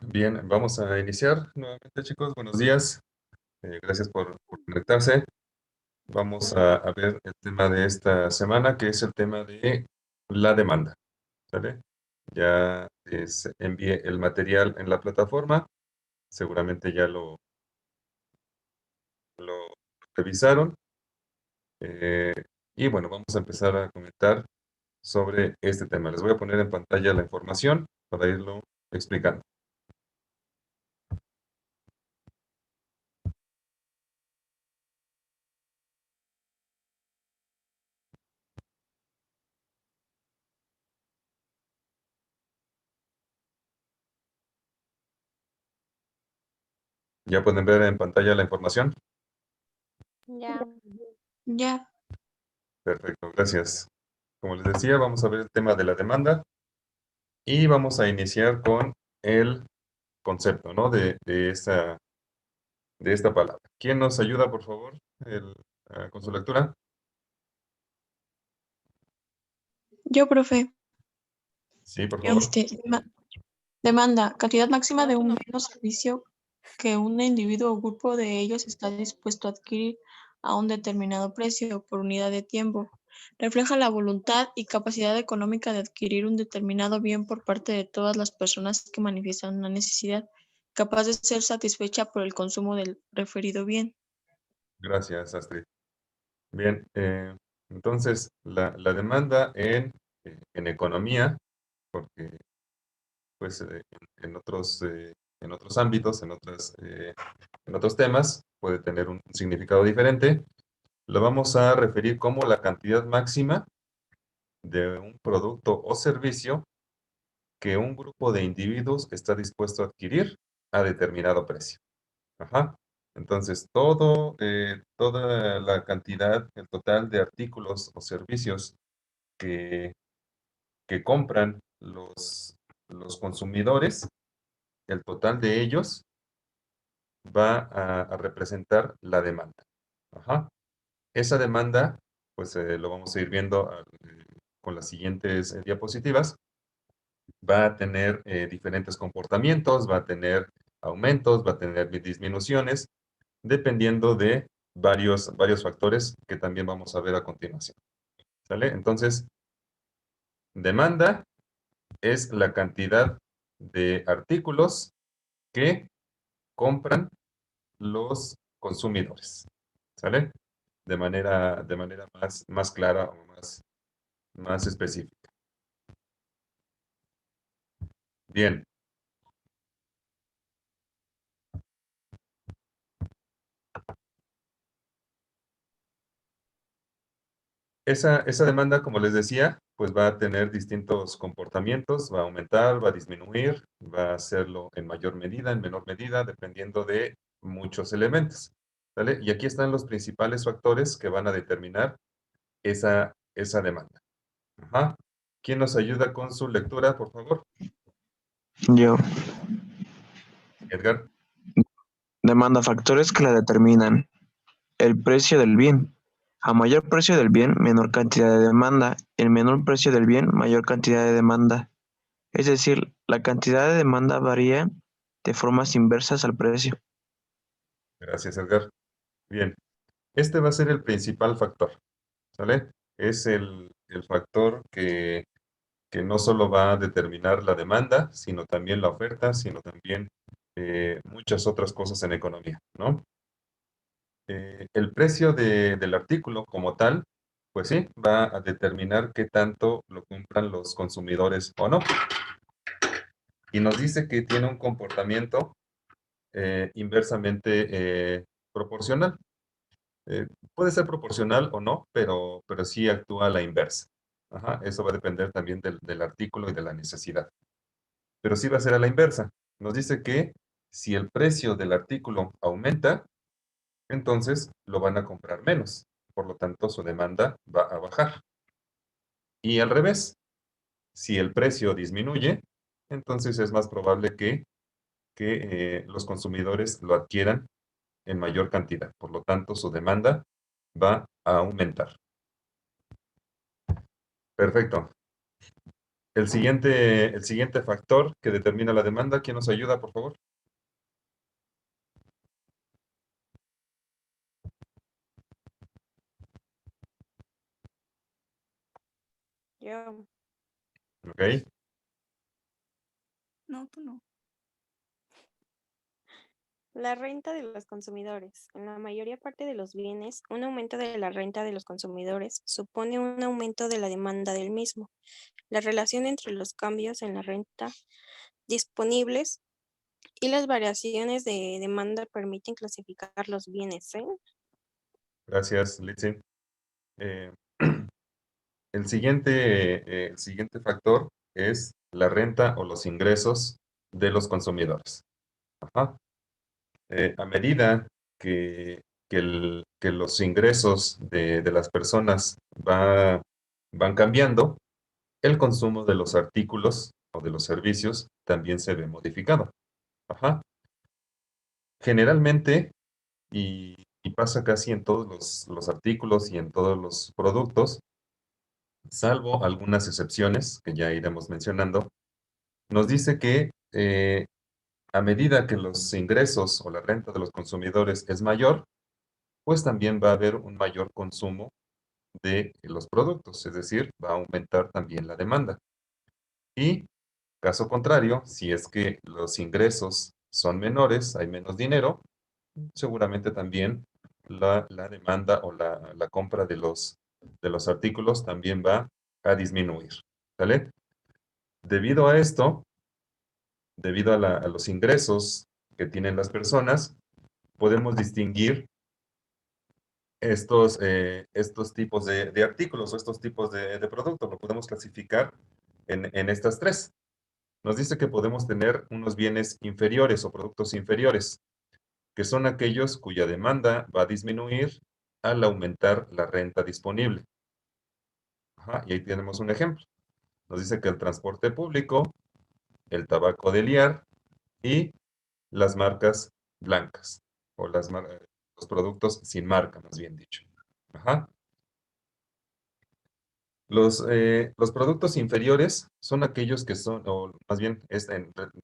Bien, vamos a iniciar nuevamente, chicos. Buenos días. Gracias por conectarse. Vamos a ver el tema de esta semana, que es el tema de la demanda. ¿Sale? Ya les envié el material en la plataforma. Seguramente ya lo revisaron. Eh, y bueno, vamos a empezar a comentar sobre este tema. Les voy a poner en pantalla la información para irlo explicando. ¿Ya pueden ver en pantalla la información? Ya. Ya, Perfecto, gracias. Como les decía, vamos a ver el tema de la demanda y vamos a iniciar con el concepto, ¿no? De esta palabra. ¿Quién nos ayuda, por favor, con su lectura? yo, profe. Sí, por favor. Demanda, cantidad máxima de un bien o servicio que un individuo o grupo de ellos está dispuesto a adquirir a un determinado precio por unidad de tiempo. Refleja la voluntad y capacidad económica de adquirir un determinado bien por parte de todas las personas que manifiestan una necesidad capaz de ser satisfecha por el consumo del referido bien. Gracias, Astrid. Bien, entonces, la demanda en economía, porque pues en otros ámbitos, en otros temas, puede tener un significado diferente. Lo vamos a referir como la cantidad máxima de un producto o servicio que un grupo de individuos está dispuesto a adquirir a determinado precio. Ajá. Entonces, toda la cantidad, el total de artículos o servicios que, que compran los consumidores, el total de ellos va a representar la demanda. Ajá. Esa demanda, pues lo vamos a ir viendo con las siguientes diapositivas. Va a tener diferentes comportamientos, va a tener aumentos, va a tener disminuciones, dependiendo de varios factores que también vamos a ver a continuación. ¿Sale? Entonces, demanda es la cantidad de artículos que compran los consumidores. ¿Sale? De manera más clara o más específica. Bien. Esa demanda, como les decía, pues va a tener distintos comportamientos, va a aumentar, va a disminuir, va a hacerlo en mayor medida, en menor medida, dependiendo de muchos elementos. ¿Vale? Y aquí están los principales factores que van a determinar esa demanda. Ajá. ¿Quién nos ayuda con su lectura, por favor? Yo. Edgar. Demanda factores que la determinan. El precio del bien. A mayor precio del bien, menor cantidad de demanda. El menor precio del bien, mayor cantidad de demanda. Es decir, la cantidad de demanda varía de formas inversas al precio. Gracias, Edgar. Bien. Este va a ser el principal factor. ¿Sale? Es el factor que no solo va a determinar la demanda, sino también la oferta, sino también muchas otras cosas en economía, ¿no? El precio del artículo como tal, pues sí, va a determinar qué tanto lo compran los consumidores o no. Y nos dice que tiene un comportamiento inversamente proporcional. Puede ser proporcional o no, pero sí actúa a la inversa. Ajá, eso va a depender también del artículo y de la necesidad. Pero sí va a ser a la inversa. Nos dice que si el precio del artículo aumenta, entonces lo van a comprar menos. Por lo tanto, su demanda va a bajar. Y al revés, si el precio disminuye, entonces es más probable que los consumidores lo adquieran en mayor cantidad. Por lo tanto, su demanda va a aumentar. Perfecto. El siguiente factor que determina la demanda, ¿quién nos ayuda, por favor? Yo. ¿Ok? No, tú no. La renta de los consumidores. En la mayoría parte de los bienes, un aumento de la renta de los consumidores supone un aumento de la demanda del mismo. La relación entre los cambios en la renta disponibles y las variaciones de demanda permiten clasificar los bienes, ¿eh? Gracias, Litzin. Eh, el siguiente factor es la renta o los ingresos de los consumidores. Ajá. A medida que los ingresos de las personas van cambiando, el consumo de los artículos o de los servicios también se ve modificado. Ajá. Generalmente, y pasa casi en todos los artículos y en todos los productos, salvo algunas excepciones que ya iremos mencionando, nos dice que a medida que los ingresos o la renta de los consumidores es mayor, pues también va a haber un mayor consumo de los productos, es decir, va a aumentar también la demanda. Y caso contrario, si es que los ingresos son menores, hay menos dinero, seguramente también la demanda o la compra de los artículos también va a disminuir. ¿Vale? Debido a esto, debido a los ingresos que tienen las personas, podemos distinguir estos tipos de artículos o estos tipos de productos. Lo podemos clasificar en estas tres. Nos dice que podemos tener unos bienes inferiores o productos inferiores, que son aquellos cuya demanda va a disminuir al aumentar la renta disponible. Ajá, y ahí tenemos un ejemplo. Nos dice que el transporte público, el tabaco de liar y las marcas blancas, o los productos sin marca, más bien dicho. Ajá. Los productos inferiores son aquellos que son, o más bien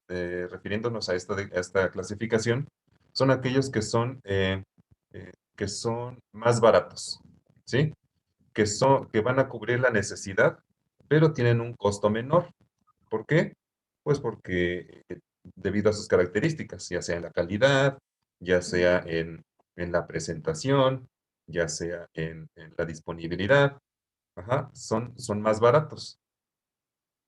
refiriéndonos a a esta clasificación, son aquellos que son más baratos, ¿sí? Que van a cubrir la necesidad, pero tienen un costo menor. ¿Por qué? Pues porque debido a sus características, ya sea en la calidad, ya sea en la presentación, ya sea en la disponibilidad. Ajá, son más baratos.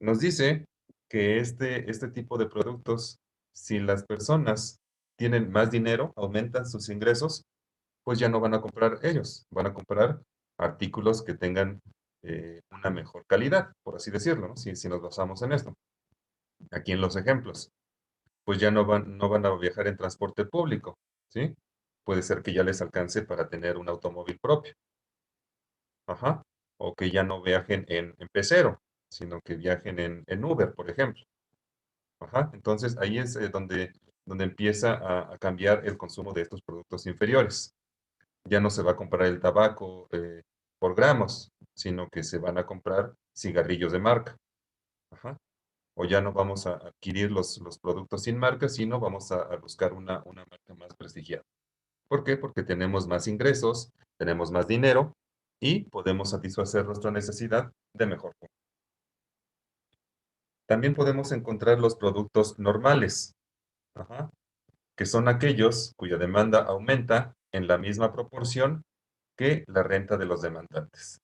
Nos dice que este tipo de productos, si las personas tienen más dinero, aumentan sus ingresos, pues ya no van a comprar ellos, van a comprar artículos que tengan una mejor calidad, por así decirlo, ¿no? Si nos basamos en esto. Aquí en los ejemplos, pues ya no van a viajar en transporte público, ¿sí? Puede ser que ya les alcance para tener un automóvil propio. Ajá. O que ya no viajen en pecero, sino que viajen en Uber, por ejemplo. Ajá. Entonces ahí es donde empieza a cambiar el consumo de estos productos inferiores. Ya no se va a comprar el tabaco por gramos, sino que se van a comprar cigarrillos de marca. Ajá. O ya no vamos a adquirir los productos sin marca, sino vamos a buscar una marca más prestigiada. ¿Por qué? Porque tenemos más ingresos, tenemos más dinero y podemos satisfacer nuestra necesidad de mejor forma. También podemos encontrar los productos normales, ajá, que son aquellos cuya demanda aumenta en la misma proporción que la renta de los demandantes.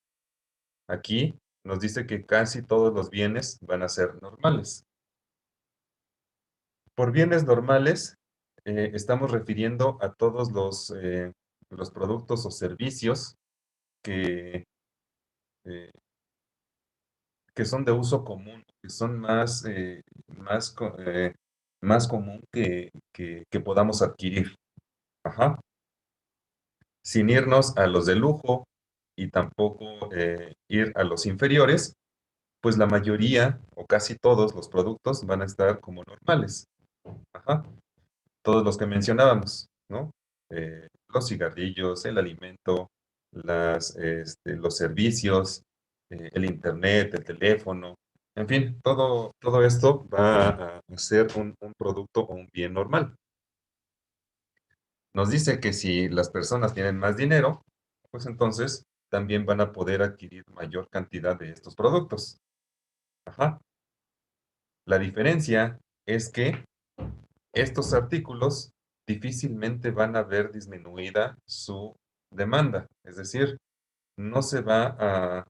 Aquí nos dice que casi todos los bienes van a ser normales. Por bienes normales, estamos refiriendo a todos los productos o servicios que, eh, que son de uso común, que son más común que podamos adquirir. Ajá. Sin irnos a los de lujo y tampoco ir a los inferiores, pues la mayoría o casi todos los productos van a estar como normales. Ajá. Todos los que mencionábamos, ¿no? Los cigarrillos, el alimento, los servicios, el internet, el teléfono, En fin, todo esto va a ser un producto o un bien normal. Nos dice que si las personas tienen más dinero, pues entonces también van a poder adquirir mayor cantidad de estos productos. Ajá. La diferencia es que estos artículos difícilmente van a ver disminuida su demanda. Es decir, no se va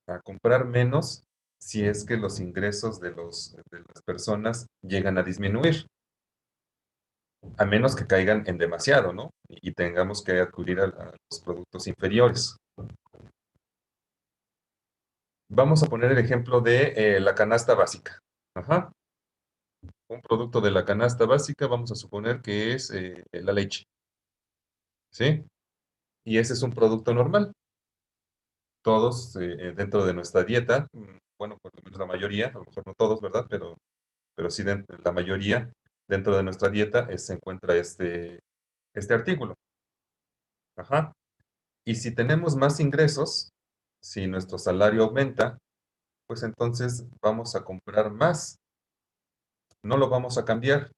a comprar menos si es que los ingresos de las personas llegan a disminuir, a menos que caigan en demasiado, ¿no? Y tengamos que acudir a los productos inferiores. Vamos a poner el ejemplo de la canasta básica. Ajá. Un producto de la canasta básica, vamos a suponer que es la leche, ¿sí? Y ese es un producto normal. Todos dentro de nuestra dieta, bueno, por lo menos la mayoría, a lo mejor no todos, ¿verdad? Pero sí la mayoría dentro de nuestra dieta se encuentra este artículo. Ajá. Y si tenemos más ingresos, si nuestro salario aumenta, pues entonces vamos a comprar más. No lo vamos a cambiar,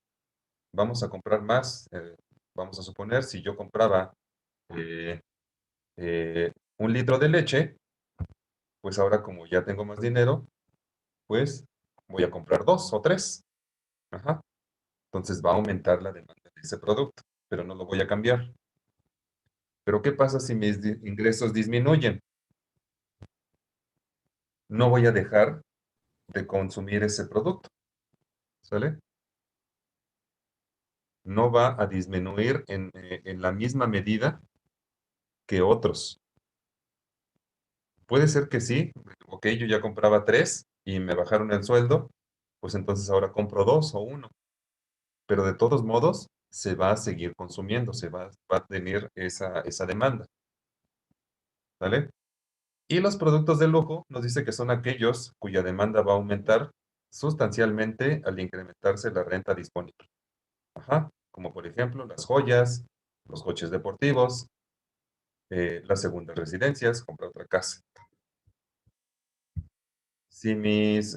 vamos a comprar más. Vamos a suponer, si yo compraba eh, eh, 1 litro de leche, pues ahora como ya tengo más dinero, pues voy a comprar 2 o 3. Ajá. Entonces va a aumentar la demanda de ese producto, pero no lo voy a cambiar. Pero ¿qué pasa si mis ingresos disminuyen? No voy a dejar de consumir ese producto, ¿sale? No va a disminuir en la misma medida que otros. Puede ser que sí, ok, yo ya compraba 3 y me bajaron el sueldo, pues entonces ahora compro 2 o 1. Pero de todos modos, se va a seguir consumiendo, va a tener esa demanda, ¿vale? Y los productos de lujo nos dice que son aquellos cuya demanda va a aumentar sustancialmente al incrementarse la renta disponible. Ajá, como por ejemplo las joyas, los coches deportivos, las segundas residencias, comprar otra casa. Si mis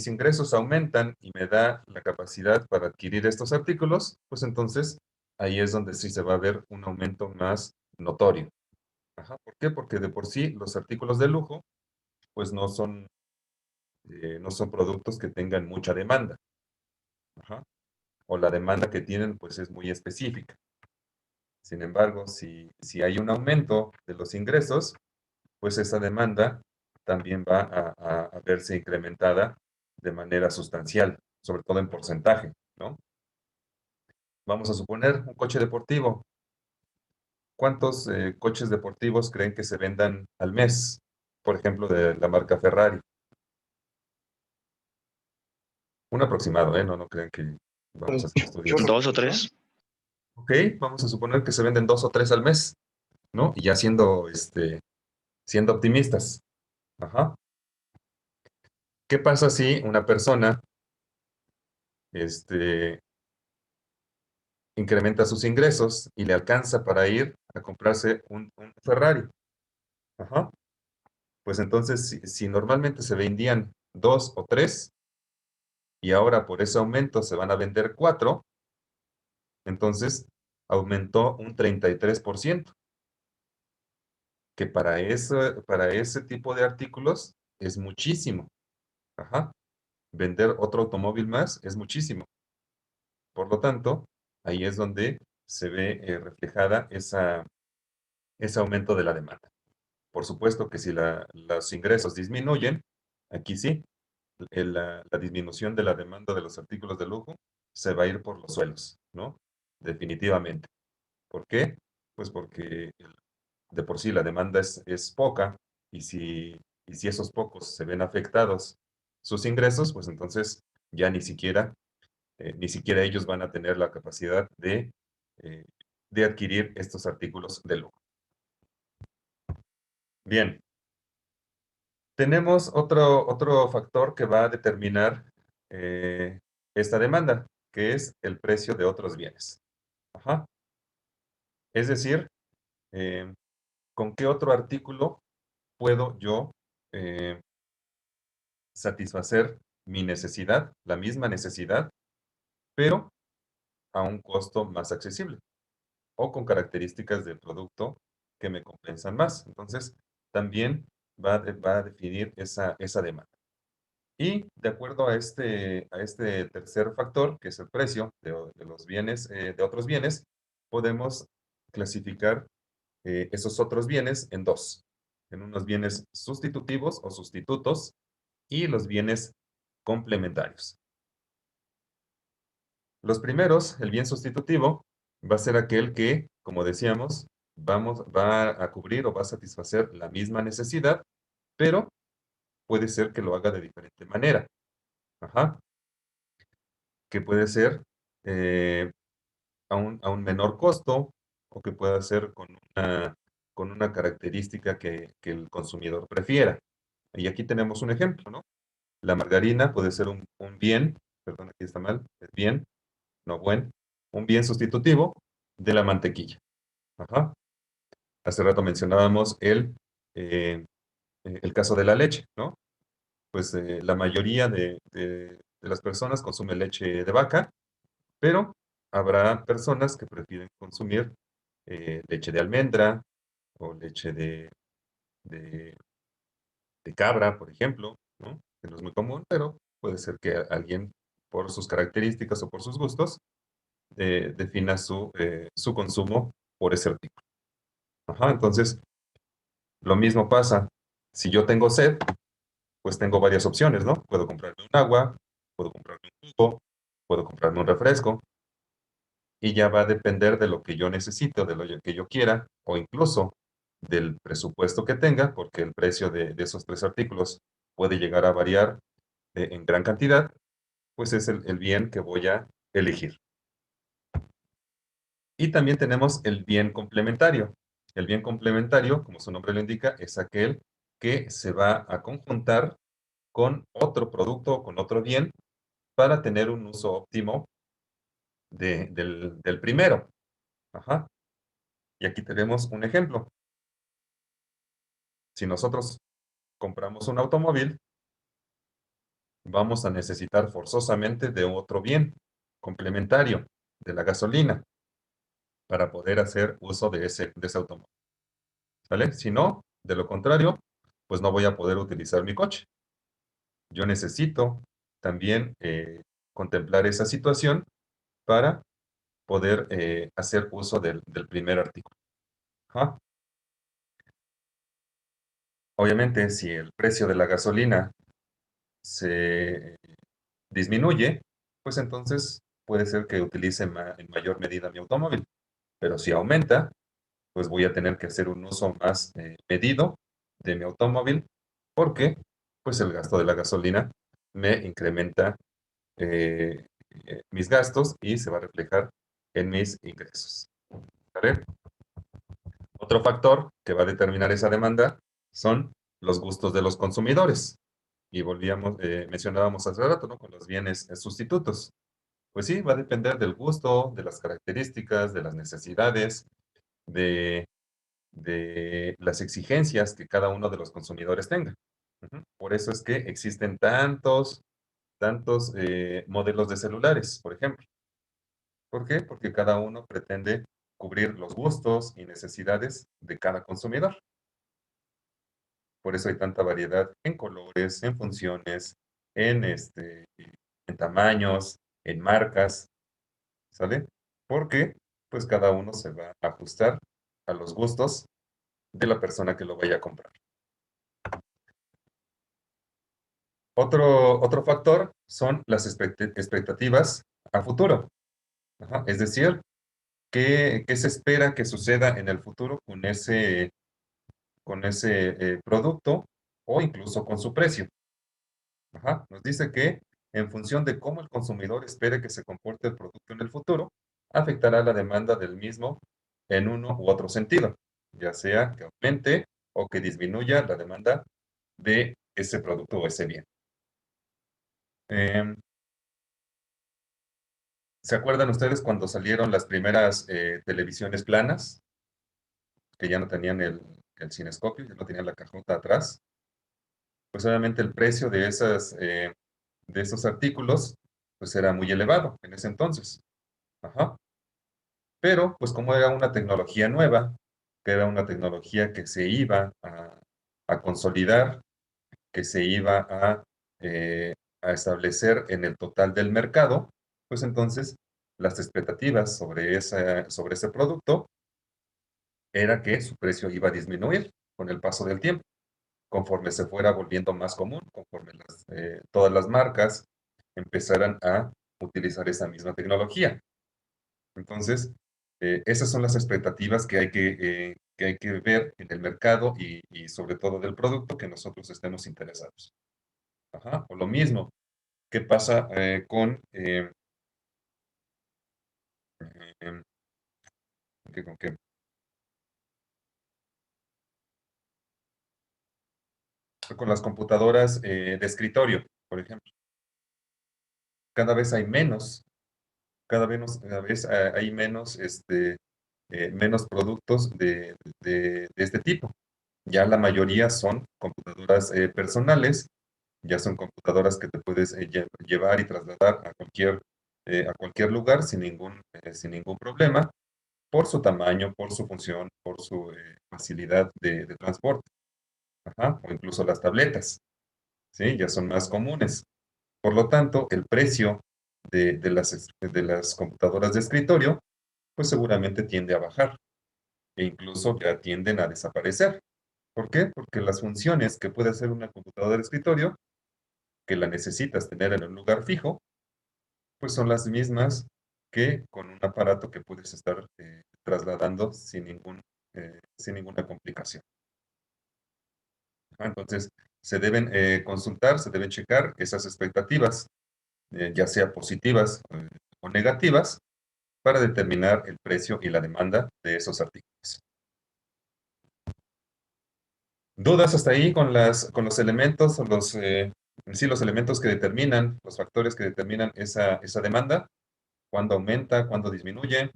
ingresos aumentan y me da la capacidad para adquirir estos artículos, pues entonces ahí es donde sí se va a ver un aumento más notorio. Ajá, ¿por qué? Porque de por sí los artículos de lujo, pues no son productos que tengan mucha demanda. Ajá. O la demanda que tienen, pues es muy específica. Sin embargo, si hay un aumento de los ingresos, pues esa demanda también va a verse incrementada de manera sustancial, sobre todo en porcentaje, ¿no? Vamos a suponer un coche deportivo. ¿Cuántos coches deportivos creen que se vendan al mes? Por ejemplo, de la marca Ferrari. Un aproximado, ¿eh? No crean que vamos a hacer estudios. 2 o 3. Ok, vamos a suponer que se venden 2 o 3 al mes, ¿no? Y ya siendo optimistas. Ajá. ¿Qué pasa si una persona este, incrementa sus ingresos y le alcanza para ir a comprarse un Ferrari? Ajá. Pues entonces, si normalmente se vendían 2 o 3 y ahora por ese aumento se van a vender 4, entonces aumentó un 33%, que para ese tipo de artículos es muchísimo. Ajá. Vender otro automóvil más es muchísimo. Por lo tanto, ahí es donde se ve reflejada ese aumento de la demanda. Por supuesto que si los ingresos disminuyen, aquí sí, la disminución de la demanda de los artículos de lujo se va a ir por los suelos, ¿no? Definitivamente. ¿Por qué? Pues porque de por sí la demanda es poca y si esos pocos se ven afectados sus ingresos, pues entonces ya ni siquiera ellos van a tener la capacidad eh, de adquirir estos artículos de lujo. Bien, tenemos otro factor que va a determinar eh, esta demanda, que es el precio de otros bienes. Ajá. Es decir, eh, ¿con qué otro artículo puedo yo satisfacer mi necesidad, la misma necesidad, pero a un costo más accesible o con características del producto que me compensan más. Entonces, también va a definir esa demanda. Y de acuerdo a este tercer factor, que es el precio de los bienes, de otros bienes, podemos clasificar esos otros bienes en dos, en unos bienes sustitutivos o sustitutos y los bienes complementarios. Los primeros, el bien sustitutivo, va a ser aquel que, como decíamos, va a cubrir o va a satisfacer la misma necesidad, pero puede ser que lo haga de diferente manera. Ajá. Que puede ser eh, a un menor costo o que pueda ser con una característica que el consumidor prefiera. Y aquí tenemos un ejemplo, ¿no? La margarina puede ser un bien, perdón, aquí está mal, es bien, no buen, un bien sustitutivo de la mantequilla. Ajá. Hace rato mencionábamos el caso de la leche, ¿no? Pues la mayoría de las personas consumen leche de vaca, pero habrá personas que prefieren consumir leche de almendra o leche de- de cabra, por ejemplo, ¿no? Que no es muy común, pero puede ser que alguien, por sus características o por sus gustos, defina su consumo por ese artículo. Ajá, entonces, lo mismo pasa. Si yo tengo sed, pues tengo varias opciones, ¿no? Puedo comprarme un agua, puedo comprarme un jugo, puedo comprarme un refresco, y ya va a depender de lo que yo necesito, de lo que yo quiera, o incluso del presupuesto que tenga, porque el precio de esos tres artículos puede llegar a variar en gran cantidad, pues es el bien que voy a elegir. Y también tenemos el bien complementario. El bien complementario, como su nombre lo indica, es aquel que se va a conjuntar con otro producto o con otro bien para tener un uso óptimo del primero. Ajá. Y aquí tenemos un ejemplo. Si nosotros compramos un automóvil, vamos a necesitar forzosamente de otro bien complementario, de la gasolina, para poder hacer uso de ese automóvil. ¿Vale? Si no, de lo contrario, pues no voy a poder utilizar mi coche. Yo necesito también contemplar esa situación para poder hacer uso del primer artículo. Ajá. Obviamente, si el precio de la gasolina se disminuye, pues entonces puede ser que utilice en mayor medida mi automóvil. Pero si aumenta, pues voy a tener que hacer un uso más medido de mi automóvil porque pues el gasto de la gasolina me incrementa mis gastos y se va a reflejar en mis ingresos. ¿Vale? Otro factor que va a determinar esa demanda son los gustos de los consumidores. Y mencionábamos hace rato, ¿no? Con los bienes sustitutos. Pues sí, va a depender del gusto, de las características, de las necesidades, de, de las exigencias que cada uno de los consumidores tenga. Ujú. Por eso es que existen tantos modelos de celulares, por ejemplo. ¿Por qué? Porque cada uno pretende cubrir los gustos y necesidades de cada consumidor. Por eso hay tanta variedad en colores, en funciones, en tamaños, en marcas, ¿sale? Porque pues cada uno se va a ajustar a los gustos de la persona que lo vaya a comprar. Otro factor son las expectativas a futuro. Ajá. Es decir, ¿qué se espera que suceda en el futuro con ese producto o incluso con su precio? Ajá. Nos dice que en función de cómo el consumidor espere que se comporte el producto en el futuro, afectará la demanda del mismo en uno u otro sentido, ya sea que aumente o que disminuya la demanda de ese producto o ese bien. Em, ¿Se acuerdan ustedes cuando salieron las primeras televisiones planas, que ya no tenían el cinescopio, ya no tenían la cajota atrás? pues obviamente el precio de esos artículos, pues era muy elevado en ese entonces. Ajá. Pero, pues como era una tecnología nueva, que era una tecnología que se iba a consolidar, que se iba a establecer en el total del mercado, pues entonces las expectativas sobre ese producto era que su precio iba a disminuir con el paso del tiempo, conforme se fuera volviendo más común, conforme todas las marcas empezaran a utilizar esa misma tecnología. Entonces, esas son las expectativas que hay que ver en el mercado y sobre todo del producto que nosotros estemos interesados. Ajá. O lo mismo, ¿qué pasa em, con qué? Con las computadoras de escritorio, por ejemplo? Cada vez hay menos, cada vez hay menos, menos productos de este tipo. Ya la mayoría son computadoras personales, ya son computadoras que te puedes llevar y trasladar a cualquier lugar sin ningún problema, por su tamaño, por su función, por su facilidad de transporte. Ajá, o incluso las tabletas, ¿sí? Ya son más comunes. Por lo tanto, el precio de las computadoras de escritorio, pues seguramente tiende a bajar e incluso ya tienden a desaparecer. ¿Por qué? Porque las funciones que puede hacer una computadora de escritorio, que la necesitas tener en un lugar fijo, pues son las mismas que con un aparato que puedes estar trasladando sin ninguna complicación. Entonces, se deben consultar, se deben checar esas expectativas, ya sea positivas o negativas, para determinar el precio y la demanda de esos artículos. ¿Dudas hasta ahí con los elementos o los elementos que determinan, los factores que determinan esa demanda? ¿Cuándo aumenta? ¿Cuándo disminuye?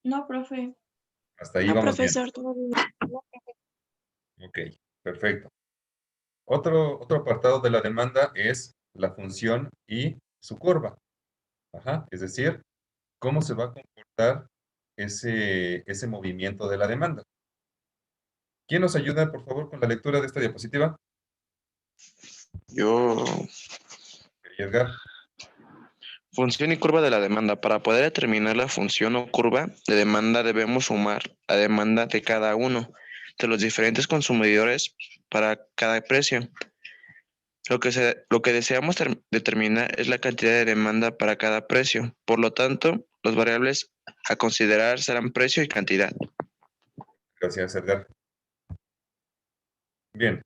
No, profe. Hasta ahí No, vamos bien. profesor, todo bien. Ok, perfecto. Otro apartado de la demanda es la función y su curva. Ajá, es decir, cómo se va a comportar ese movimiento de la demanda. ¿Quién nos ayuda, por favor, con la lectura de esta diapositiva? Yo, Edgar. función y curva de la demanda. Para poder determinar la función o curva de demanda debemos sumar la demanda de cada uno de los diferentes consumidores para cada precio. Lo que deseamos determinar es la cantidad de demanda para cada precio. Por lo tanto, las variables a considerar serán precio y cantidad. Gracias, Edgar. Bien,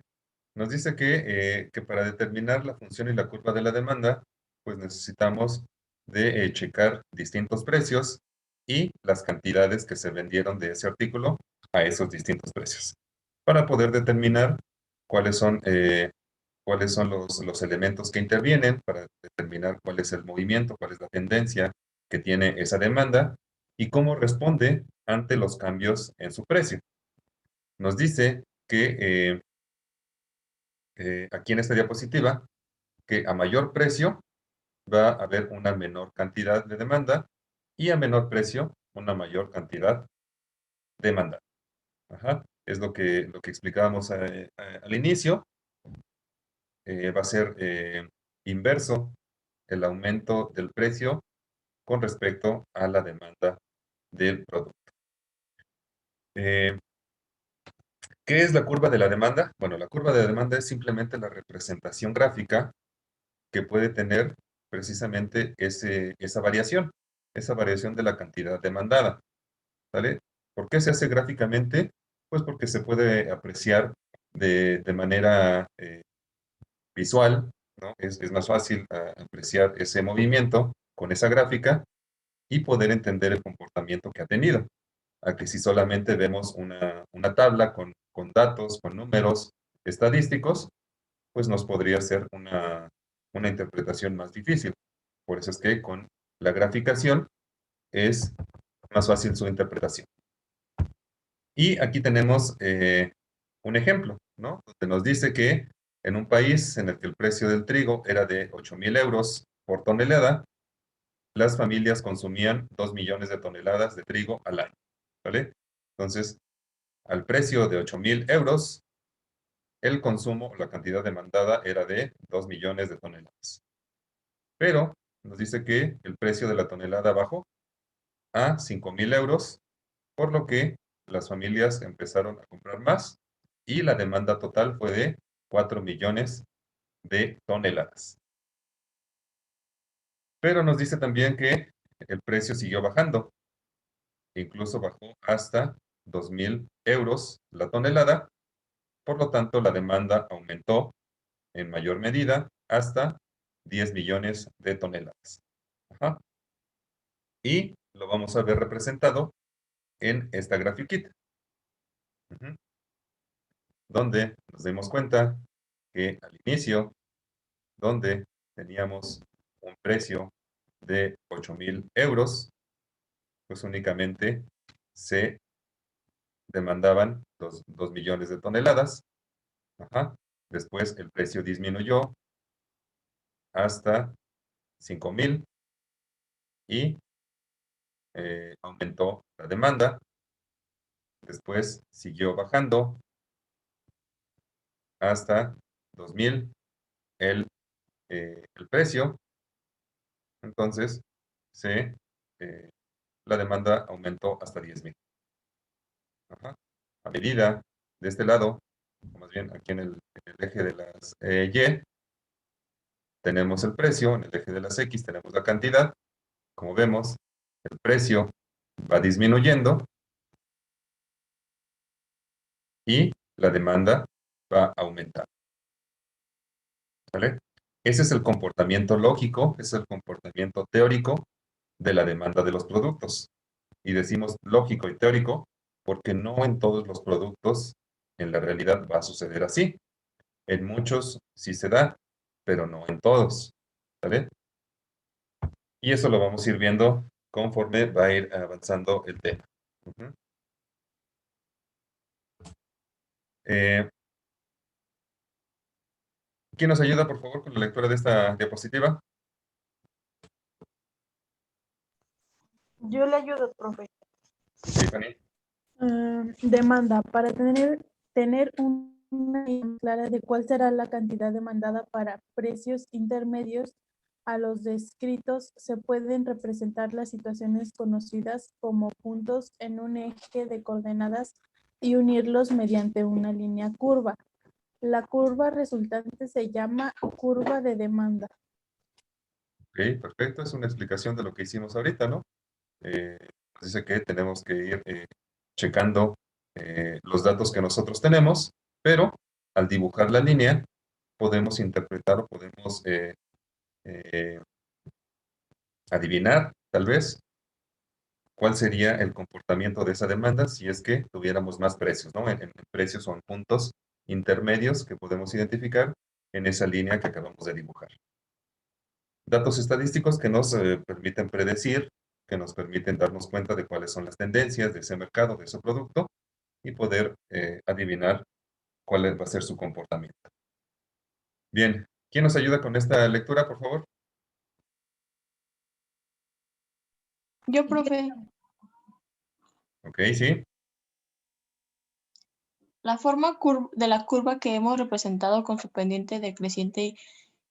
nos dice que para determinar la función y la curva de la demanda, pues necesitamos de checar distintos precios y las cantidades que se vendieron de ese artículo a esos distintos precios, para poder determinar cuáles son, cuáles son los elementos que intervienen, para determinar cuál es el movimiento, cuál es la tendencia que tiene esa demanda y cómo responde ante los cambios en su precio. Nos dice que aquí en esta diapositiva, que a mayor precio va a haber una menor cantidad de demanda y a menor precio una mayor cantidad de demanda. Ajá. Es lo que explicábamos al inicio. Va a ser inverso el aumento del precio con respecto a la demanda del producto. ¿Qué es la curva de la demanda? Bueno, la curva de la demanda es simplemente la representación gráfica que puede tener precisamente esa variación de la cantidad demandada. ¿Vale? ¿Por qué se hace gráficamente? Pues porque se puede apreciar de manera visual, ¿no? Es más fácil apreciar ese movimiento con esa gráfica y poder entender el comportamiento que ha tenido. A que si solamente vemos una tabla con datos, con números estadísticos, pues nos podría ser una interpretación más difícil. Por eso es que con la graficación es más fácil su interpretación. Y aquí tenemos un ejemplo, ¿no? Donde nos dice que en un país en el que el precio del trigo era de 8,000 euros por tonelada, las familias consumían 2 millones de toneladas de trigo al año, ¿vale? Entonces, al precio de 8,000 euros, el consumo, la cantidad demandada era de 2 millones de toneladas. Pero nos dice que el precio de la tonelada bajó a 5,000 euros, por lo que las familias empezaron a comprar más y la demanda total fue de 4 millones de toneladas. Pero nos dice también que el precio siguió bajando, incluso bajó hasta 2,000 euros la tonelada, por lo tanto la demanda aumentó en mayor medida hasta 10 millones de toneladas. Ajá. Y lo vamos a ver representado en esta grafiquita, donde nos demos cuenta que al inicio, donde teníamos un precio de 8,000 euros, pues únicamente se demandaban 2 millones de toneladas. Ajá. Después el precio disminuyó hasta 5,000 y aumentó la demanda. Después siguió bajando hasta 2,000 el, el precio. Entonces eh, la demanda aumentó hasta 10,000. Ajá. A medida de este lado, o más bien aquí en el eje de las Y, tenemos el precio, en el eje de las X tenemos la cantidad. Como vemos, el precio va disminuyendo y la demanda va aumentando. ¿Vale? Ese es el comportamiento lógico, ese es el comportamiento teórico de la demanda de los productos. Y decimos lógico y teórico porque no en todos los productos en la realidad va a suceder así. En muchos sí se da, pero no en todos. ¿Vale? Y eso lo vamos a ir viendo conforme va a ir avanzando el tema. Eh, ¿Quién nos ayuda, por favor, con la lectura de esta diapositiva? Yo le ayudo, profe. Tiffany. Demanda. Para tener una idea clara de cuál será la cantidad demandada para precios intermedios a los descritos, se pueden representar las situaciones conocidas como puntos en un eje de coordenadas y unirlos mediante una línea curva. La curva resultante se llama curva de demanda. Ok, perfecto. Es una explicación de lo que hicimos ahorita, ¿no? Nos dice que tenemos que ir checando los datos que nosotros tenemos, pero al dibujar la línea podemos interpretar o podemos eh, adivinar, tal vez, cuál sería el comportamiento de esa demanda si es que tuviéramos más precios, ¿no? En precios son puntos intermedios que podemos identificar en esa línea que acabamos de dibujar. Datos estadísticos que nos permiten predecir, que nos permiten darnos cuenta de cuáles son las tendencias de ese mercado, de ese producto, y poder adivinar cuál va a ser su comportamiento. Bien, ¿quién nos ayuda con esta lectura, por favor? Yo, profe. Ok, sí. La forma de la curva que hemos representado con su pendiente decreciente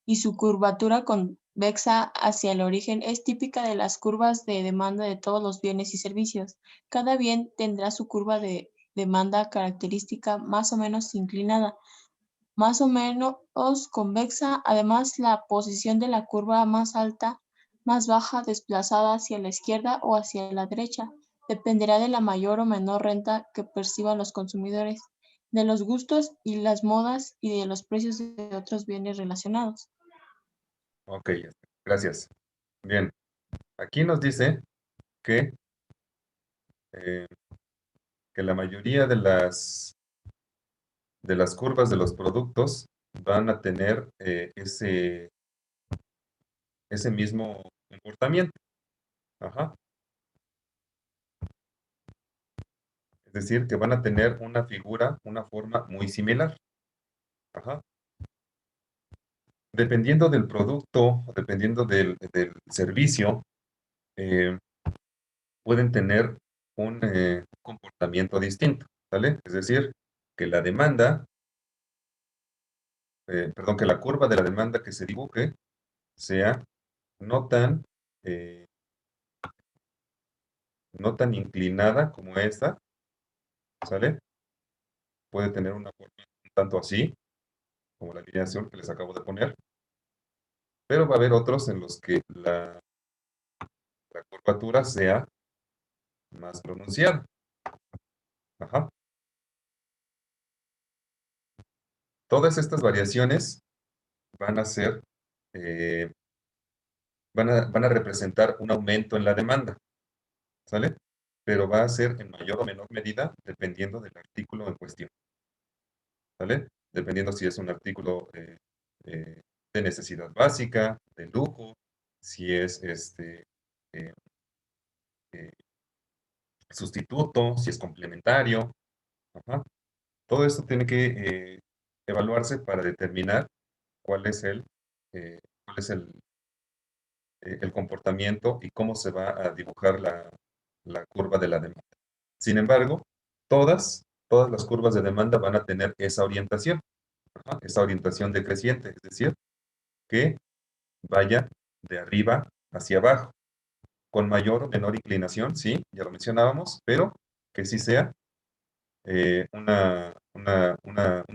y su curvatura convexa hacia el origen es típica de las curvas de demanda de todos los bienes y servicios. Cada bien tendrá su curva de demanda característica más o menos inclinada, más o menos convexa. Además, la posición de la curva más alta, más baja, desplazada hacia la izquierda o hacia la derecha, dependerá de la mayor o menor renta que perciban los consumidores, de los gustos y las modas y de los precios de otros bienes relacionados. Ok, gracias. Bien, aquí nos dice que, eh, que la mayoría de las curvas de los productos van a tener ese mismo comportamiento. Ajá. Es decir, que van a tener una figura, una forma muy similar. Ajá. Dependiendo del producto, dependiendo del servicio, eh, pueden tener un comportamiento distinto, ¿sale? Es decir, que la demanda, perdón, que la curva de la demanda que se dibuje sea no tan, eh, no tan inclinada como esta, ¿sale? Puede tener una forma un tanto así, como la línea azul que les acabo de poner, pero va a haber otros en los que la curvatura sea más pronunciada. Ajá. Todas estas variaciones van a ser, eh, van a representar un aumento en la demanda, ¿sale? Pero va a ser en mayor o menor medida dependiendo del artículo en cuestión, ¿sale? Dependiendo si es un artículo de necesidad básica, de lujo, si es eh, eh, sustituto, si es complementario. Ajá. Todo esto tiene que evaluarse para determinar cuál es cuál es el comportamiento y cómo se va a dibujar la curva de la demanda. Sin embargo, todas las curvas de demanda van a tener esa orientación, ajá, esa orientación decreciente, es decir, que vaya de arriba hacia abajo, con mayor o menor inclinación, sí, ya lo mencionábamos, pero que sí sea un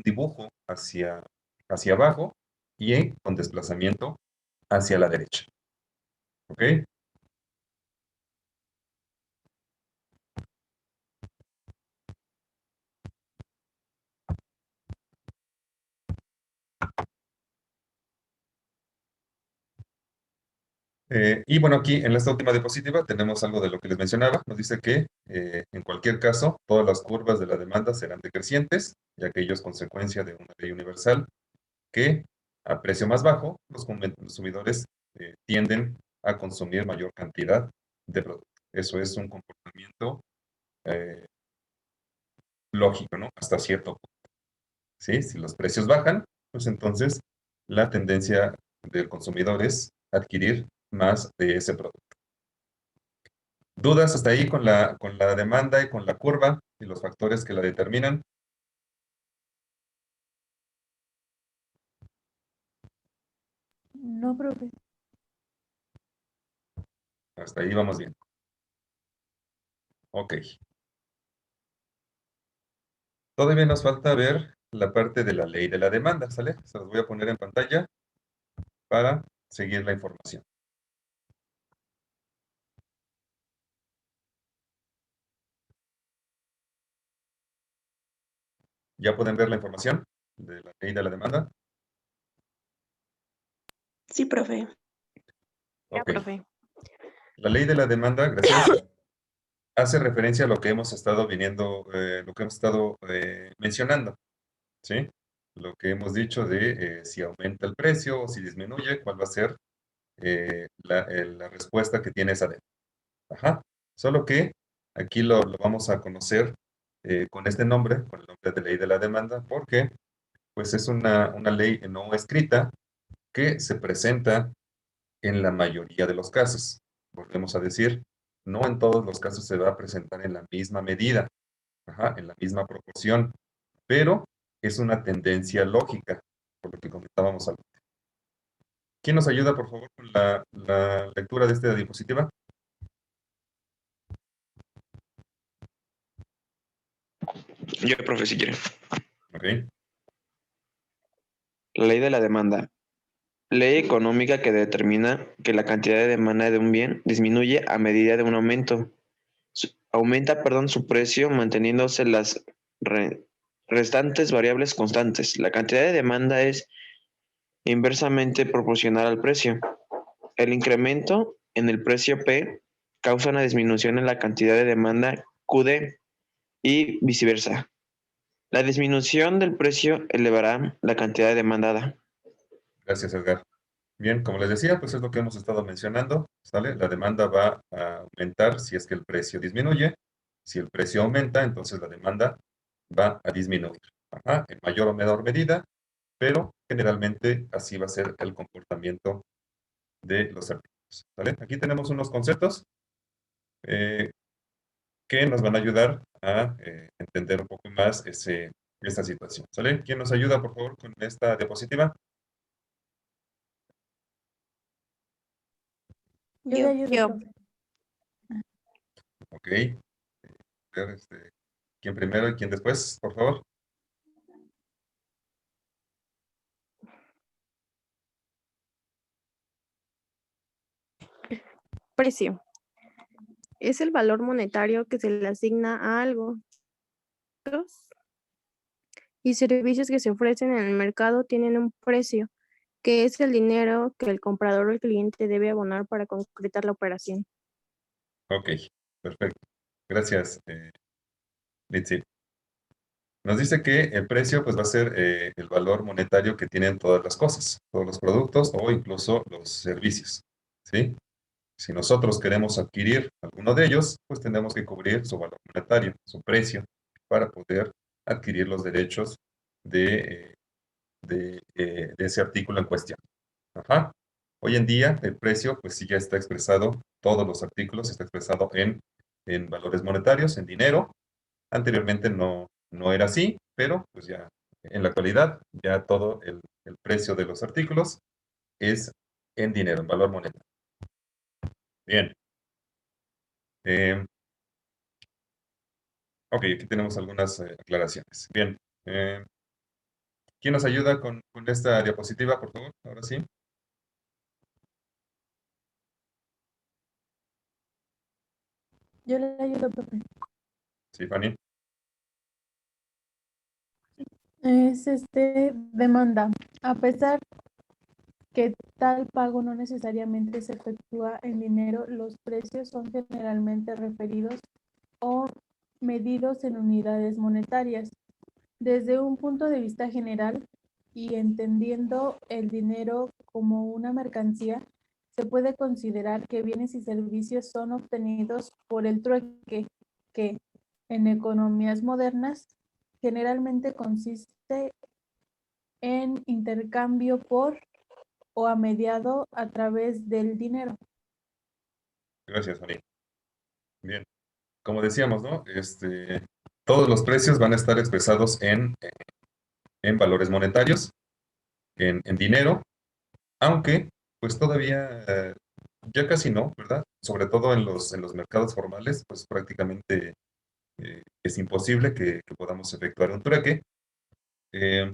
dibujo hacia abajo y con desplazamiento hacia la derecha. ¿Ok? Y bueno, aquí en esta última diapositiva tenemos algo de lo que les mencionaba. Nos dice que en cualquier caso, todas las curvas de la demanda serán decrecientes, ya que ello es consecuencia de una ley universal que a precio más bajo, los consumidores tienden a consumir mayor cantidad de producto. Eso es un comportamiento eh, lógico, ¿no? Hasta cierto punto. ¿Sí? Si los precios bajan, pues entonces la tendencia del consumidor es adquirir más de ese producto. ¿Dudas hasta ahí con la demanda y con la curva y los factores que la determinan? No, profe. Hasta ahí vamos bien. Ok. Todavía nos falta ver la parte de la ley de la demanda, ¿sale? Se los voy a poner en pantalla para seguir la información. ¿Ya pueden ver la información de la ley de la demanda? Sí, profe. Ya, Ok. profe. La ley de la demanda, gracias, hace referencia a lo que hemos estado lo que hemos estado mencionando, ¿sí? Lo que hemos dicho de si aumenta el precio o si disminuye, cuál va a ser la respuesta que tiene esa demanda. Ajá. Solo que aquí lo vamos a conocer con este nombre, con el nombre de ley de la demanda, porque pues es una ley no escrita que se presenta en la mayoría de los casos. Volvemos a decir, no en todos los casos se va a presentar en la misma medida, ajá, en la misma proporción, pero es una tendencia lógica, por lo que comentábamos antes. ¿Quién nos ayuda, por favor, con la lectura de esta diapositiva? Yo, profe, si quiere. Ok, La ley de la demanda. Ley económica que determina que la cantidad de demanda de un bien disminuye a medida de un aumento. Aumenta, perdón, su precio manteniéndose las restantes variables constantes. La cantidad de demanda es inversamente proporcional al precio. El incremento en el precio P causa una disminución en la cantidad de demanda QD y viceversa. La disminución del precio elevará la cantidad demandada. gracias, Edgar. Bien, como les decía, pues es lo que hemos estado mencionando, ¿sale? La demanda va a aumentar si es que el precio disminuye Si el precio aumenta, entonces la demanda va a disminuir. Ajá, en mayor o menor medida, pero generalmente así va a ser el comportamiento de los artículos. ¿Vale? Aquí tenemos unos conceptos que nos van a ayudar a entender un poco más esta situación. ¿Sale? ¿Quién nos ayuda, por favor, con esta diapositiva? Yo le ayudo, Yo. profe. Ok. A ver, ¿quién primero y quién después, por favor? Precio. Es el valor monetario que se le asigna a algo. Y servicios que se ofrecen en el mercado tienen un precio, que es el dinero que el comprador o el cliente debe abonar para concretar la operación. Ok, perfecto. Gracias, Litsi. Nos dice que el precio pues, va a ser el valor monetario que tienen todas las cosas, todos los productos o incluso los servicios. ¿Sí? Si nosotros queremos adquirir alguno de ellos, pues tenemos que cubrir su valor monetario, su precio, para poder adquirir los derechos de, de ese artículo en cuestión. Ajá. Hoy en día el precio pues sí ya está expresado, todos los artículos está expresado en valores monetarios, en dinero. Anteriormente no era así, pero pues ya en la actualidad ya todo el precio de los artículos es en dinero, en valor monetario. Bien. Ok, aquí tenemos algunas aclaraciones. Bien. ¿Quién nos ayuda con esta diapositiva, por favor? Ahora sí. Yo le ayudo, profe. Sí, Fanny. Es demanda. A pesar que tal pago no necesariamente se efectúa en dinero, los precios son generalmente referidos o medidos en unidades monetarias. Desde un punto de vista general y entendiendo el dinero como una mercancía, se puede considerar que bienes y servicios son obtenidos por el trueque, que en economías modernas generalmente consiste en intercambio por o a mediado a través del dinero. Gracias, Fanny. Bien. Como decíamos, ¿no? Todos los precios van a estar expresados en valores monetarios, en dinero, aunque pues todavía ya casi no, ¿verdad? Sobre todo en los mercados formales, pues prácticamente es imposible que podamos efectuar un trueque. Eh,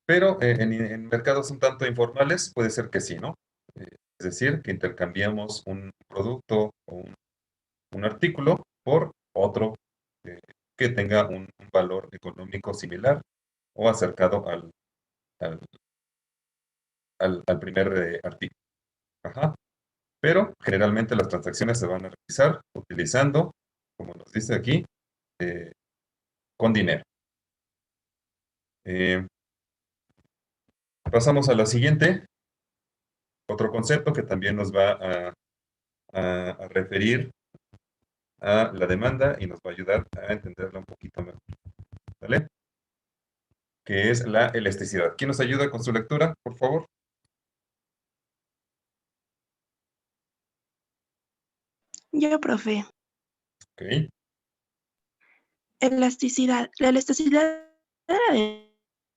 pero en mercados un tanto informales puede ser que sí, ¿no? Es decir, que intercambiamos un producto o un artículo por otro eh, que tenga un valor económico similar o acercado al, al primer artículo. Ajá. Pero generalmente las transacciones se van a realizar utilizando, como nos dice aquí, eh, con dinero. Eh, pasamos a la siguiente, otro concepto que también nos va a referir a la demanda y nos va a ayudar a entenderla un poquito mejor. ¿Vale? Que es la elasticidad. ¿Quién nos ayuda con su lectura, por favor? Yo, profe. Ok. Elasticidad. La elasticidad de la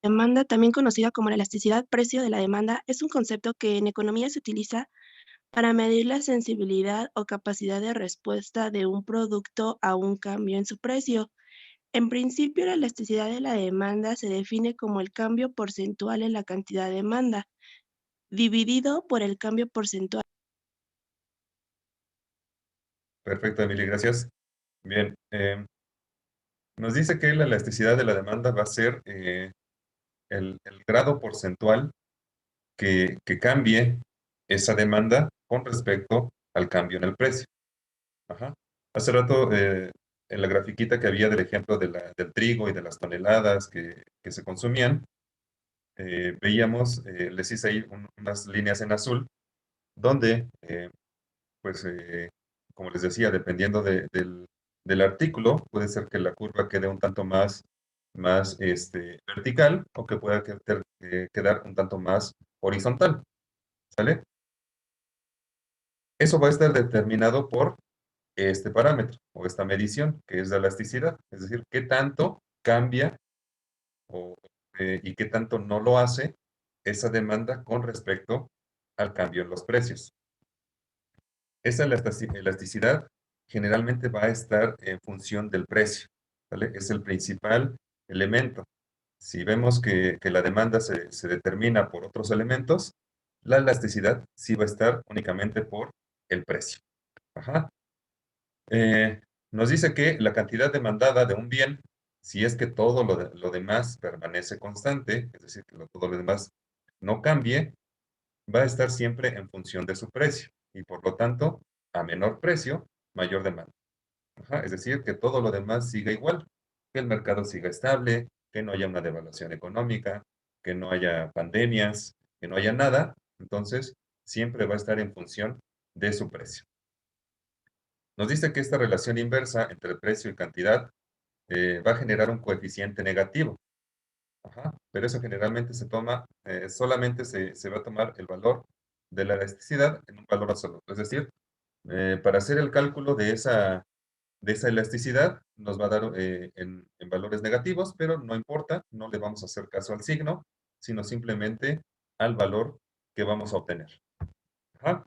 demanda, también conocida como la elasticidad precio de la demanda, es un concepto que en economía se utiliza para medir la sensibilidad o capacidad de respuesta de un producto a un cambio en su precio. En principio, la elasticidad de la demanda se define como el cambio porcentual en la cantidad de demanda, dividido por el cambio porcentual. Perfecto, Emily, gracias. Bien. Nos dice que la elasticidad de la demanda va a ser el grado porcentual que cambie esa demanda con respecto al cambio en el precio. Ajá. Hace rato, en la grafiquita que había del ejemplo del trigo y de las toneladas que se consumían, veíamos, les hice ahí unas líneas en azul, donde, pues, como les decía, dependiendo del del artículo. Puede ser que la curva quede un tanto más vertical o que pueda quedar un tanto más horizontal. ¿Sale? Eso va a estar determinado por este parámetro o esta medición, que es la elasticidad. Es decir, qué tanto cambia y qué tanto no lo hace esa demanda con respecto al cambio en los precios. Esa elasticidad generalmente va a estar en función del precio, ¿vale? Es el principal elemento. Si vemos que la demanda se determina por otros elementos, la elasticidad sí va a estar únicamente por el precio. Ajá. Nos dice que la cantidad demandada de un bien, si es que todo lo demás permanece constante, es decir, que todo lo demás no cambie, va a estar siempre en función de su precio y por lo tanto, a menor precio, mayor demanda. Ajá, es decir, que todo lo demás siga igual, que el mercado siga estable, que no haya una devaluación económica, que no haya pandemias, que no haya nada, entonces siempre va a estar en función de su precio. Nos dice que esta relación inversa entre precio y cantidad va a generar un coeficiente negativo. Ajá, pero eso generalmente se toma, solamente se va a tomar el valor de la elasticidad en un valor absoluto. Es decir, para hacer el cálculo de esa elasticidad nos va a dar en valores negativos, pero no importa, no le vamos a hacer caso al signo, sino simplemente al valor que vamos a obtener. Ajá.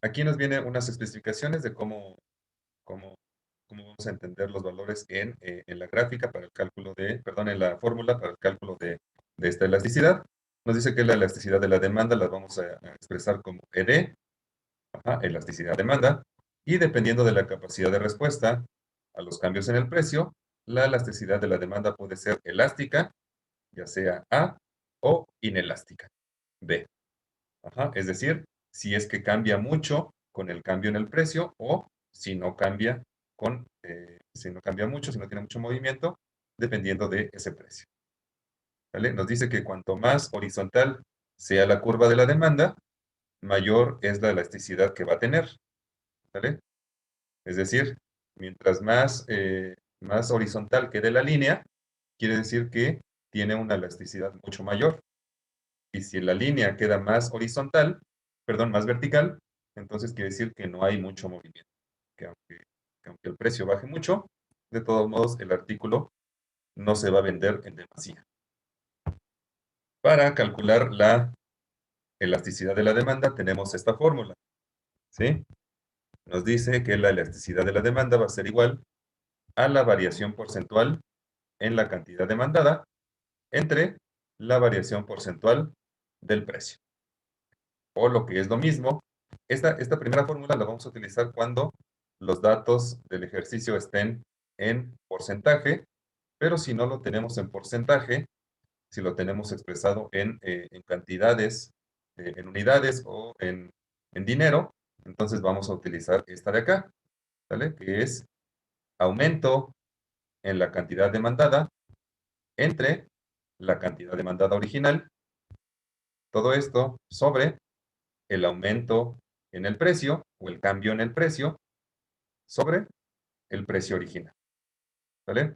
Aquí nos vienen unas especificaciones de cómo vamos a entender los valores en la gráfica para el cálculo en la fórmula para el cálculo de esta elasticidad. Nos dice que la elasticidad de la demanda la vamos a expresar como ED, elasticidad demanda, y dependiendo de la capacidad de respuesta a los cambios en el precio, la elasticidad de la demanda puede ser elástica, ya sea A, o inelástica, B. Es decir, si es que cambia mucho con el cambio en el precio o si no cambia si no cambia mucho, si no tiene mucho movimiento, dependiendo de ese precio. ¿Vale? Nos dice que cuanto más horizontal sea la curva de la demanda, mayor es la elasticidad que va a tener. ¿Vale? Es decir, mientras más horizontal quede la línea, quiere decir que tiene una elasticidad mucho mayor. Y si la línea queda más horizontal, perdón, más vertical, entonces quiere decir que no hay mucho movimiento. Que aunque el precio baje mucho, de todos modos el artículo no se va a vender en demasía. Para calcular la elasticidad de la demanda tenemos esta fórmula. ¿Sí? Nos dice que la elasticidad de la demanda va a ser igual a la variación porcentual en la cantidad demandada entre la variación porcentual del precio. O lo que es lo mismo, esta primera fórmula la vamos a utilizar cuando los datos del ejercicio estén en porcentaje, pero si no lo tenemos en porcentaje, si lo tenemos expresado en cantidades, en unidades o en dinero, entonces vamos a utilizar esta de acá, ¿vale? Que es aumento en la cantidad demandada entre la cantidad demandada original, todo esto sobre el aumento en el precio o el cambio en el precio sobre el precio original. ¿Vale?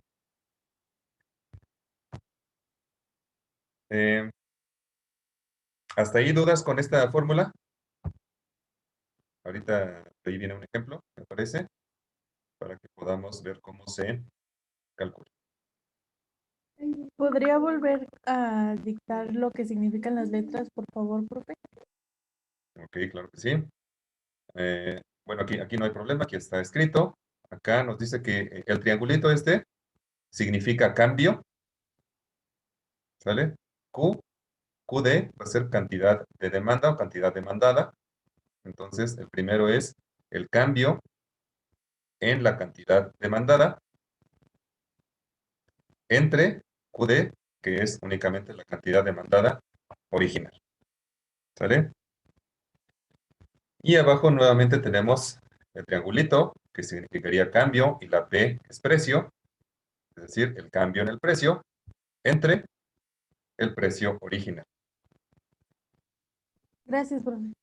¿Hasta ahí dudas con esta fórmula? Ahorita ahí viene un ejemplo, me parece, para que podamos ver cómo se calcula. ¿Podría volver a dictar lo que significan las letras, por favor, profe? Ok, claro que sí. Bueno, aquí no hay problema, aquí está escrito. Acá nos dice que el triangulito este significa cambio, ¿sale? QD va a ser cantidad de demanda o cantidad demandada. Entonces, el primero es el cambio en la cantidad demandada entre QD, que es únicamente la cantidad demandada original. ¿Sale? Y abajo nuevamente tenemos el triangulito, que significaría cambio, y la P es precio, es decir, el cambio en el precio entre el precio original. Gracias, profe.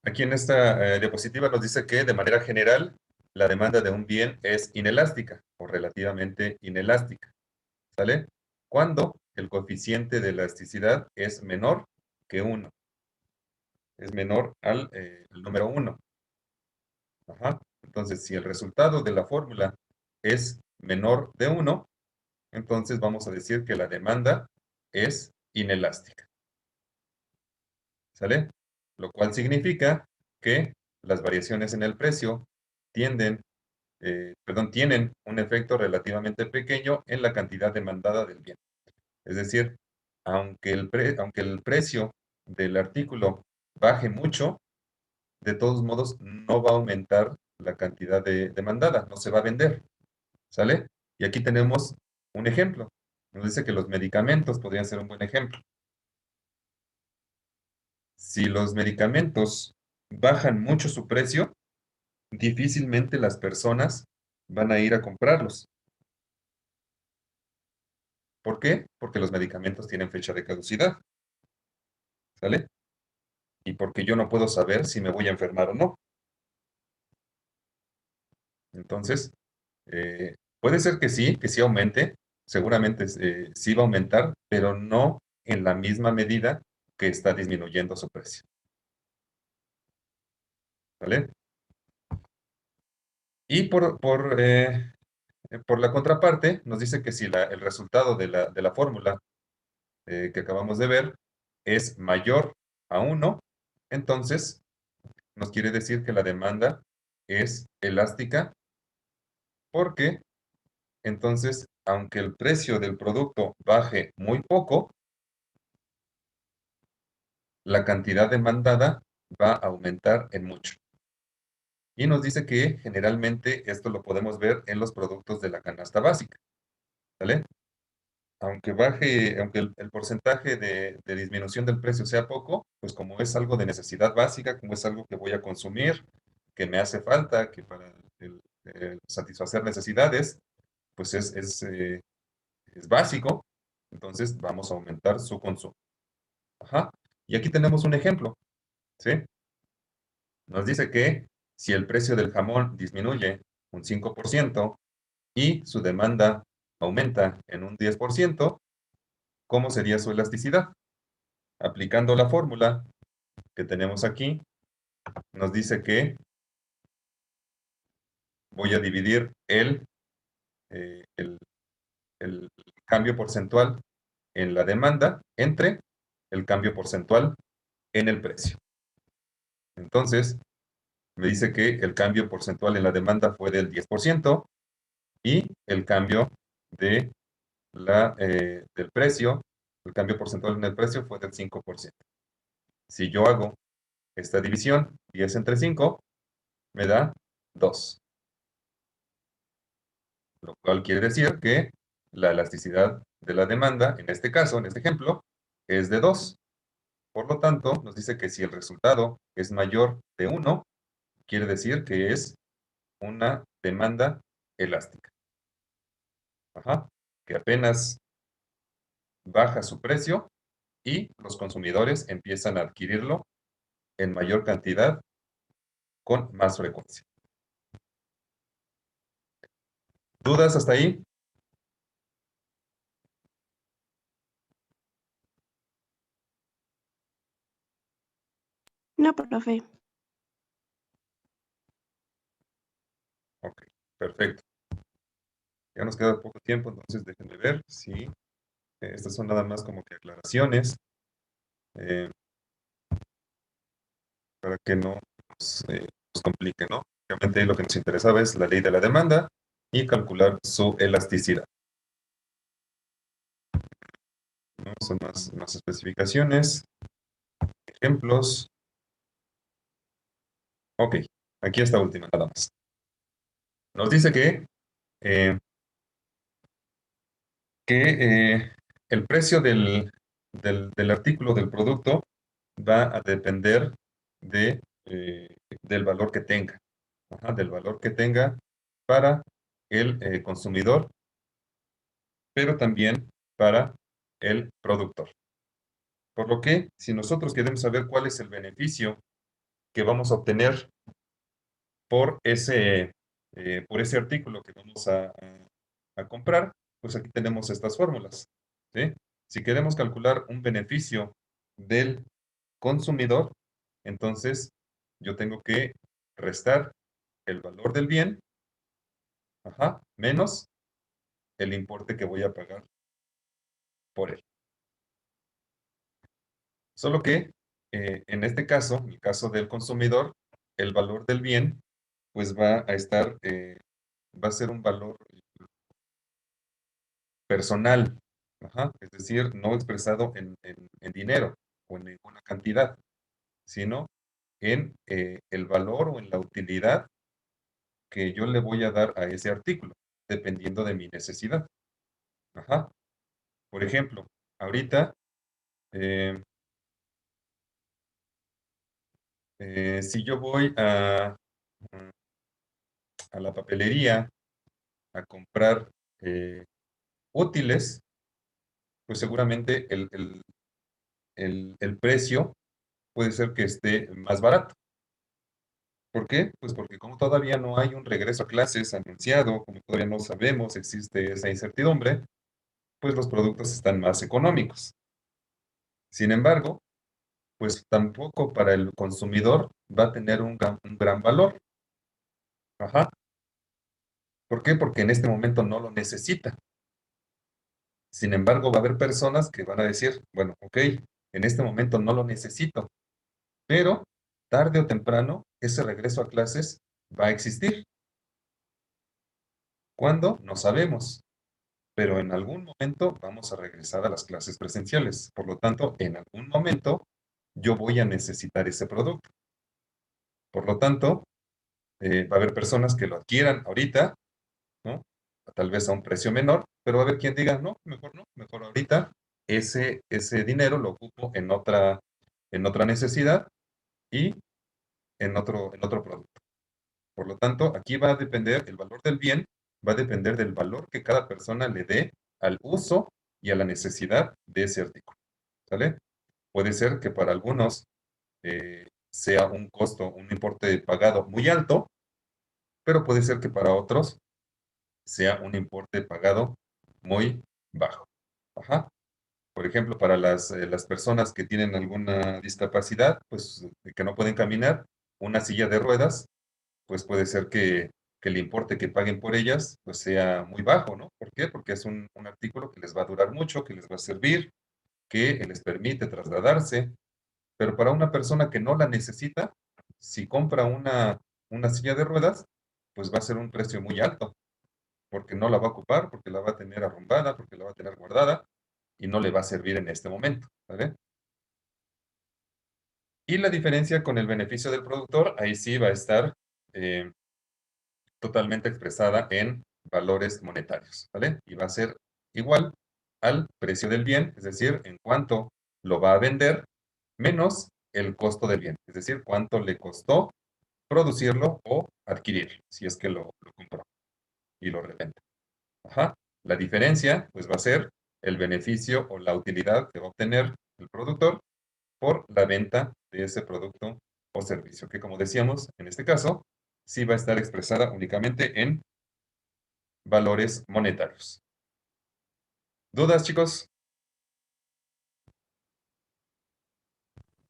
Aquí en esta diapositiva nos dice que de manera general la demanda de un bien es inelástica o relativamente inelástica, ¿sale? Cuando el coeficiente de elasticidad es menor que 1, es menor al el número 1. Ajá. Entonces, si el resultado de la fórmula es menor de 1, entonces vamos a decir que la demanda es inelástica. ¿Sale? Lo cual significa que las variaciones en el precio tienen un efecto relativamente pequeño en la cantidad demandada del bien. Es decir, aunque el precio del artículo baje mucho, de todos modos no va a aumentar la cantidad demandada, no se va a vender. ¿Sale? Y aquí tenemos un ejemplo. Nos dice que los medicamentos podrían ser un buen ejemplo. Si los medicamentos bajan mucho su precio, difícilmente las personas van a ir a comprarlos. ¿Por qué? Porque los medicamentos tienen fecha de caducidad. ¿Sale? Y porque yo no puedo saber si me voy a enfermar o no. Entonces, puede ser que sí aumente, seguramente sí va a aumentar, pero no en la misma medida que está disminuyendo su precio. ¿Vale? Y por la contraparte, nos dice que si el resultado de la fórmula que acabamos de ver es mayor a 1, entonces nos quiere decir que la demanda es elástica porque entonces, aunque el precio del producto baje muy poco, la cantidad demandada va a aumentar en mucho. Y nos dice que generalmente esto lo podemos ver en los productos de la canasta básica. ¿Vale? Aunque el porcentaje de disminución del precio sea poco, pues como es algo de necesidad básica, como es algo que voy a consumir, que me hace falta, que para satisfacer necesidades, pues es básico, entonces vamos a aumentar su consumo. Ajá. Y aquí tenemos un ejemplo, ¿sí? Nos dice que si el precio del jamón disminuye un 5% y su demanda aumenta en un 10%, ¿cómo sería su elasticidad? Aplicando la fórmula que tenemos aquí, nos dice que voy a dividir eh, el, el cambio porcentual en la demanda entre el cambio porcentual en el precio. Entonces, me dice que el cambio porcentual en la demanda fue del 10% y el cambio del precio, el cambio porcentual en el precio fue del 5%. Si yo hago esta división, 10 entre 5, me da 2. Lo cual quiere decir que la elasticidad de la demanda, en este caso, en este ejemplo, es de 2. Por lo tanto, nos dice que si el resultado es mayor de 1, quiere decir que es una demanda elástica. Ajá. Que apenas baja su precio y los consumidores empiezan a adquirirlo en mayor cantidad con más frecuencia. ¿Dudas hasta ahí? No, profe. Ok, perfecto. Ya nos queda poco tiempo, entonces déjenme ver si estas son nada más como que aclaraciones para que no nos complique, ¿no? Obviamente lo que nos interesaba es la ley de la demanda y calcular su elasticidad. ¿No? Son más especificaciones, ejemplos. Ok, aquí esta última nada más. Nos dice eh, que el precio del artículo, del producto, va a depender del valor que tenga. Ajá, del valor que tenga para el consumidor, pero también para el productor. Por lo que, si nosotros queremos saber cuál es el beneficio que vamos a obtener por ese artículo que vamos a comprar, pues aquí tenemos estas fórmulas, ¿sí? Si queremos calcular un beneficio del consumidor, entonces yo tengo que restar el valor del bien, menos el importe que voy a pagar por él. Solo que en este caso, en el caso del consumidor, el valor del bien, pues va a ser un valor personal, es decir, no expresado en dinero o en ninguna cantidad, sino en el valor o en la utilidad que yo le voy a dar a ese artículo, dependiendo de mi necesidad. Por ejemplo, ahorita, si yo voy a la papelería a comprar útiles, pues seguramente el precio puede ser que esté más barato. ¿Por qué? Pues porque como todavía no hay un regreso a clases anunciado, como todavía no sabemos, existe esa incertidumbre, pues los productos están más económicos. Sin embargo, pues tampoco para el consumidor va a tener un gran valor. ¿Por qué? Porque en este momento no lo necesita. Sin embargo, va a haber personas que van a decir, bueno, ok, en este momento no lo necesito, pero tarde o temprano ese regreso a clases va a existir. ¿Cuándo? No sabemos, pero en algún momento vamos a regresar a las clases presenciales. Por lo tanto, en algún momento yo voy a necesitar ese producto. Por lo tanto, va a haber personas que lo adquieran ahorita, ¿no? Tal vez a un precio menor, pero va a haber quien diga, no, mejor ahorita ese dinero lo ocupo en otra necesidad y en otro producto. Por lo tanto, aquí va a depender, el valor del bien va a depender del valor que cada persona le dé al uso y a la necesidad de ese artículo. ¿Sale? Puede ser que para algunos sea un costo, un importe pagado muy alto, pero puede ser que para otros sea un importe pagado muy bajo. Por ejemplo, para las personas que tienen alguna discapacidad, pues que no pueden caminar, una silla de ruedas, pues puede ser que el importe que paguen por ellas pues sea muy bajo, ¿no? ¿Por qué? Porque es un artículo que les va a durar mucho, que les va a servir, que les permite trasladarse, pero para una persona que no la necesita, si compra una silla de ruedas, pues va a ser un precio muy alto, porque no la va a ocupar, porque la va a tener arrumbada, porque la va a tener guardada y no le va a servir en este momento, ¿vale? Y la diferencia con el beneficio del productor, ahí sí va a estar totalmente expresada en valores monetarios, ¿vale? Y va a ser igual al precio del bien, es decir, en cuánto lo va a vender, menos el costo del bien, es decir, cuánto le costó producirlo o adquirirlo, si es que lo compró y lo revende. La diferencia, pues va a ser el beneficio o la utilidad que va a obtener el productor por la venta de ese producto o servicio, que como decíamos, en este caso, sí va a estar expresada únicamente en valores monetarios. ¿Dudas, chicos?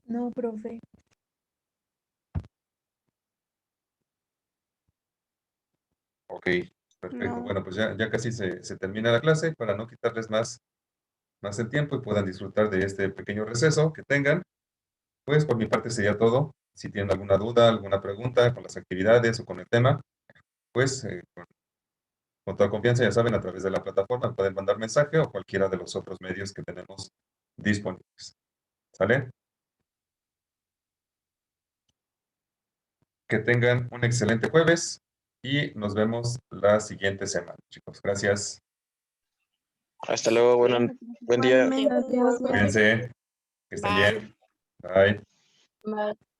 No, profe. Ok, perfecto. No. Bueno, pues ya casi se termina la clase para no quitarles más el tiempo y puedan disfrutar de este pequeño receso que tengan. Pues por mi parte sería todo. Si tienen alguna duda, alguna pregunta con las actividades o con el tema, pues con toda confianza, ya saben, a través de la plataforma pueden mandar mensaje o cualquiera de los otros medios que tenemos disponibles. ¿Sale? Que tengan un excelente jueves y nos vemos la siguiente semana, chicos. Gracias. Hasta luego, buen día. Igualmente. Gracias, profe. Cuídense. Que estén Bye. bien. Bye. Bye.